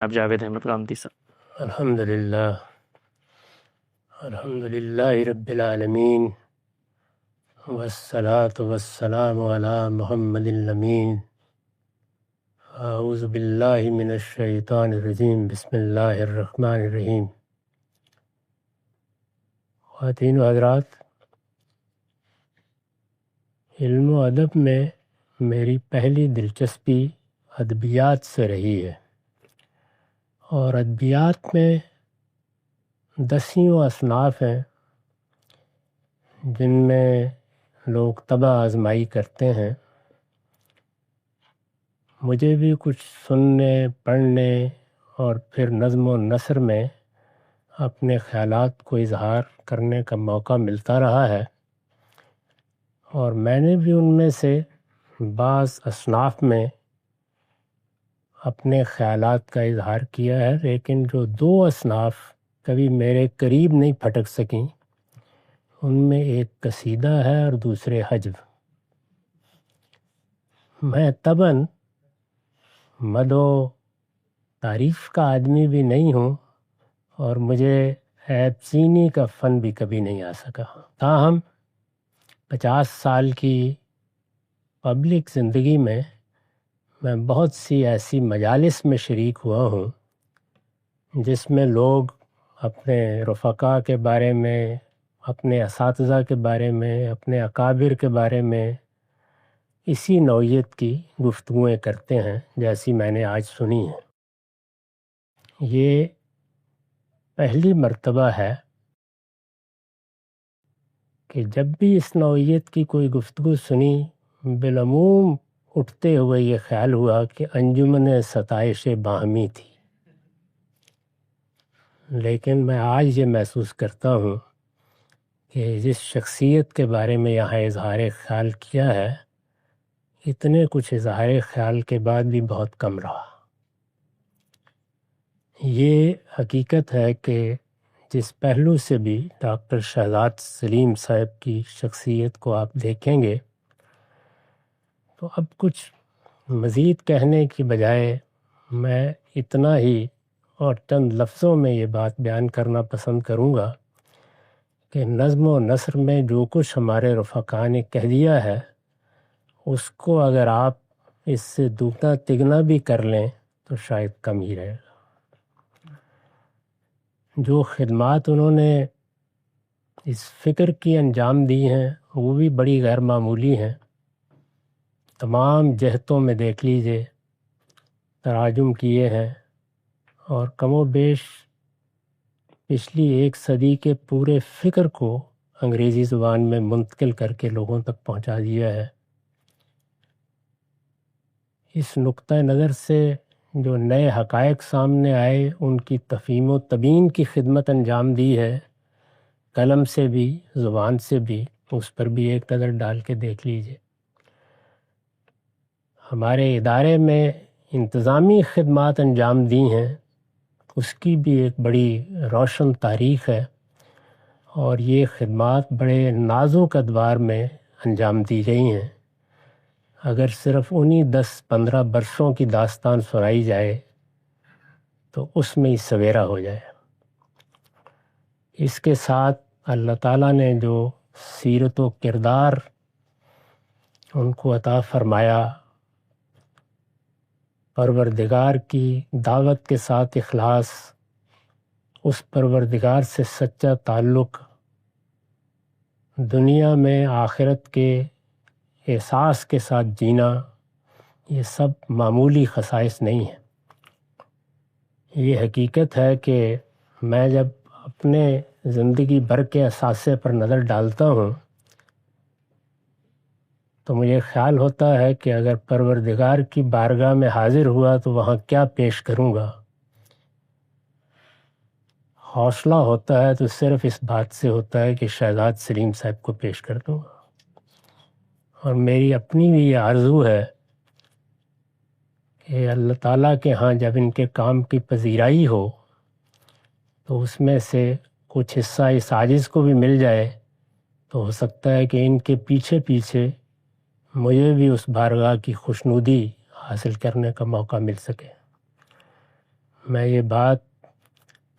اب جاوید احمد قامتی صاحب۔ الحمدللہ رب العالمین والصلاة والسلام علی محمد الامین۔ اعوذ باللہ من الشیطان الرجیم، بسم اللہ الرحمن الرحیم۔ خواتین و حضرات، علم و ادب میں میری پہلی دلچسپی ادبیات سے رہی ہے، اور ادبیات میں دسیوں اصناف ہیں جن میں لوگ طبع آزمائی کرتے ہیں۔ مجھے بھی کچھ سننے، پڑھنے اور پھر نظم و نثر میں اپنے خیالات کو اظہار کرنے کا موقع ملتا رہا ہے، اور میں نے بھی ان میں سے بعض اصناف میں اپنے خیالات کا اظہار کیا ہے، لیکن جو دو اصناف کبھی میرے قریب نہیں پھٹک سکیں، ان میں ایک قصیدہ ہے اور دوسرے حجو۔ میں طبعاً مد و تعریف کا آدمی بھی نہیں ہوں، اور مجھے عیب چینی کا فن بھی کبھی نہیں آ سکا، تاہم 50 سال کی پبلک زندگی میں بہت سی ایسی مجالس میں شریک ہوا ہوں جس میں لوگ اپنے رفقاء کے بارے میں، اپنے اساتذہ کے بارے میں، اپنے اکابر کے بارے میں اسی نوعیت کی گفتگویں کرتے ہیں جیسی میں نے آج سنی ہے۔ یہ پہلی مرتبہ ہے کہ جب بھی اس نوعیت کی کوئی گفتگو سنی، بالعموم اٹھتے ہوئے یہ خیال ہوا کہ انجمن ستائش باہمی تھی، لیکن میں آج یہ محسوس کرتا ہوں کہ جس شخصیت کے بارے میں یہاں اظہار خیال کیا ہے، اتنے کچھ اظہار خیال کے بعد بھی بہت کم رہا۔ یہ حقیقت ہے کہ جس پہلو سے بھی ڈاکٹر شہزاد سلیم صاحب کی شخصیت کو آپ دیکھیں گے تو اب کچھ مزید کہنے کی بجائے میں اتنا ہی اور چند لفظوں میں یہ بات بیان کرنا پسند کروں گا کہ نظم و نثر میں جو کچھ ہمارے رفقاء نے کہہ دیا ہے، اس کو اگر آپ اس سے دوگنا تگنا بھی کر لیں تو شاید کم ہی رہے گا۔ جو خدمات انہوں نے اس فکر کی انجام دی ہیں وہ بھی بڑی غیر معمولی ہیں۔ تمام جہتوں میں دیکھ لیجئے تراجم کیے ہیں، اور کم و بیش پچھلی ایک صدی کے پورے فکر کو انگریزی زبان میں منتقل کر کے لوگوں تک پہنچا دیا ہے۔ اس نقطہ نظر سے جو نئے حقائق سامنے آئے، ان کی تفہیم و تبیین کی خدمت انجام دی ہے، قلم سے بھی زبان سے بھی، اس پر بھی ایک نظر ڈال کے دیکھ لیجئے۔ ہمارے ادارے میں انتظامی خدمات انجام دی ہیں، اس کی بھی ایک بڑی روشن تاریخ ہے، اور یہ خدمات بڑے نازک ادوار میں انجام دی گئی ہیں۔ اگر صرف انہی 10-15 برسوں کی داستان سنائی جائے تو اس میں ہی سویرا ہو جائے۔ اس کے ساتھ اللہ تعالیٰ نے جو سیرت و کردار ان کو عطا فرمایا، پروردگار کی دعوت کے ساتھ اخلاص، اس پروردگار سے سچا تعلق، دنیا میں آخرت کے احساس کے ساتھ جینا، یہ سب معمولی خصائص نہیں ہیں۔ یہ حقیقت ہے کہ میں جب اپنے زندگی بھر کے اثاثے پر نظر ڈالتا ہوں تو مجھے خیال ہوتا ہے کہ اگر پروردگار کی بارگاہ میں حاضر ہوا تو وہاں کیا پیش کروں گا۔ حوصلہ ہوتا ہے تو صرف اس بات سے ہوتا ہے کہ شہزاد سلیم صاحب کو پیش کر دوں گا، اور میری اپنی بھی یہ آرزو ہے کہ اللہ تعالیٰ کے ہاں جب ان کے کام کی پذیرائی ہو تو اس میں سے کچھ حصہ اس عاجز کو بھی مل جائے، تو ہو سکتا ہے کہ ان کے پیچھے پیچھے مجھے بھی اس بارگاہ کی خوشنودی حاصل کرنے کا موقع مل سکے۔ میں یہ بات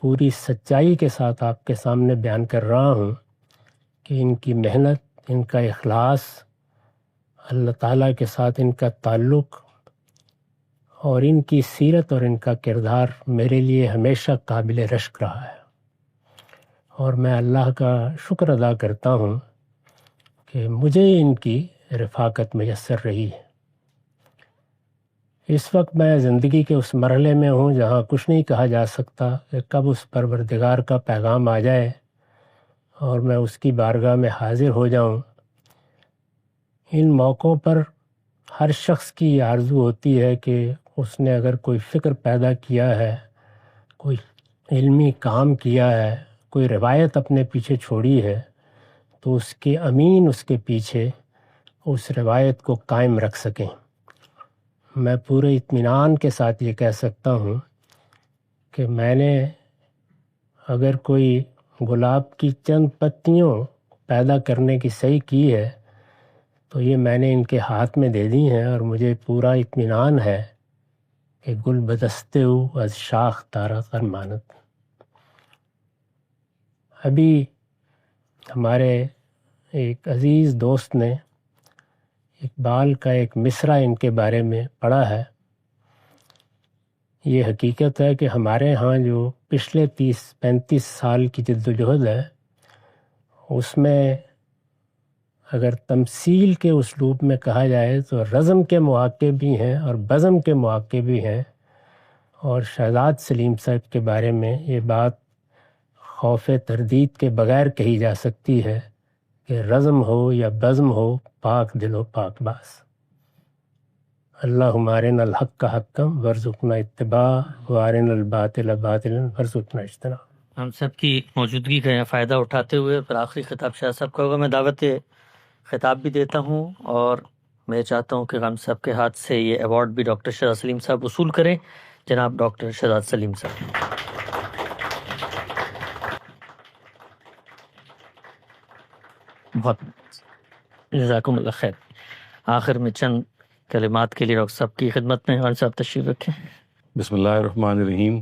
پوری سچائی کے ساتھ آپ کے سامنے بیان کر رہا ہوں کہ ان کی محنت، ان کا اخلاص، اللہ تعالیٰ کے ساتھ ان کا تعلق اور ان کی سیرت اور ان کا کردار میرے لیے ہمیشہ قابل رشک رہا ہے، اور میں اللہ کا شکر ادا کرتا ہوں کہ مجھے ان کی رفاقت میسر رہی ہے۔ اس وقت میں زندگی کے اس مرحلے میں ہوں جہاں کچھ نہیں کہا جا سکتا کہ کب اس پروردگار کا پیغام آ جائے اور میں اس کی بارگاہ میں حاضر ہو جاؤں۔ ان موقعوں پر ہر شخص کی یہ آرزو ہوتی ہے کہ اس نے اگر کوئی فکر پیدا کیا ہے، کوئی علمی کام کیا ہے، کوئی روایت اپنے پیچھے چھوڑی ہے، تو اس کے امین اس کے پیچھے اس روایت کو قائم رکھ سکیں۔ میں پورے اطمینان کے ساتھ یہ کہہ سکتا ہوں کہ میں نے اگر کوئی گلاب کی چند پتیوں پیدا کرنے کی صحیح کی ہے تو یہ میں نے ان کے ہاتھ میں دے دی ہیں، اور مجھے پورا اطمینان ہے کہ گل بدستے ہو از شاخ تارا کر مانت۔ ابھی ہمارے ایک عزیز دوست نے اقبال کا ایک مصرع ان کے بارے میں پڑھا ہے۔ یہ حقیقت ہے کہ ہمارے ہاں جو پچھلے 30-35 سال کی جد و جہد ہے، اس میں اگر تمثیل کے اسلوب میں کہا جائے تو رزم کے مواقع بھی ہیں اور بزم کے مواقع بھی ہیں، اور شہزاد سلیم صاحب کے بارے میں یہ بات خوف تردید کے بغیر کہی جا سکتی ہے کہ رزم ہو یا بزم ہو، پاک دل و پاک باز۔ اللہم ارنا الحق حقا وارزقنا اتباع وارنا الباطل باطلا وارزقنا اجتناب۔ ہم سب کی موجودگی کا یہ فائدہ اٹھاتے ہوئے پھر آخری خطاب شاہ صاحب کا ہوگا۔ میں دعوت خطاب بھی دیتا ہوں، اور میں چاہتا ہوں کہ ہم سب کے ہاتھ سے یہ ایوارڈ بھی ڈاکٹر شہزاد سلیم صاحب وصول کریں۔ جناب ڈاکٹر شہزاد سلیم صاحب۔ بہت جزاکم اللہ خیر۔ آخر میں چند کلمات کے لیے ڈاکٹر صاحب کی خدمت میں، خان صاحب تشریف رکھیں۔ بسم اللہ الرحمن الرحیم۔